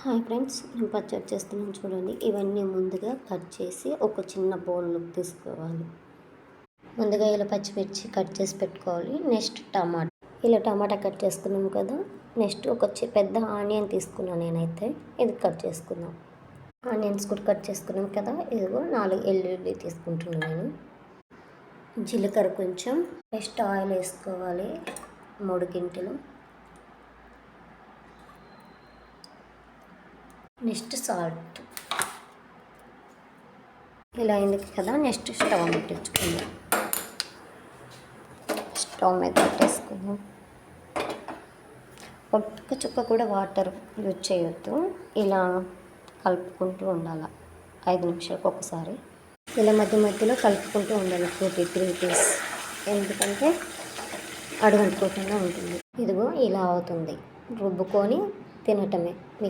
Hi friends, నేను పచ్చడి చేస్తున్నాను చూడండి. ఇవన్నీ ముందుగా కట్ చేసి ఒక చిన్న బౌల్లోకి తీసుకోవాలి. ముందుగా ఇలా పచ్చిమిర్చి కట్ చేసి పెట్టుకోవాలి. నెక్స్ట్ టమాటా కట్ చేసుకున్నాం కదా. నెక్స్ట్ ఒక పెద్ద ఆనియన్ తీసుకున్నాను నేనైతే. ఇది కట్ చేసుకున్నాం. ఆనియన్స్ కూడా కట్ చేసుకున్నాం కదా. ఇదిగో 4 ఎల్లుల్లి తీసుకుంటున్నాను నేను. జీలకర్ర కొంచెం. నెక్స్ట్ ఆయిల్ వేసుకోవాలి 3 గింటలు. Next salt. ఇలా అయింది కదా. Next stove పెట్టించుకుందాం. స్టవ్ మీద పెట్టేసుకుందాం. ఒక్క చుక్క కూడా వాటర్ యూజ్ చేయొద్దు. ఇలా కలుపుకుంటూ ఉండాలి 5 నిమిషాలకు ఒకసారి. ఇలా మధ్య మధ్యలో కలుపుకుంటూ ఉండాలి 2-3 పీస్. ఎందుకంటే అడుగంటుకోకుండా ఉంటుంది. ఇదిగో ఇలా అవుతుంది. రుబ్బుకొని తినటమే. మీకు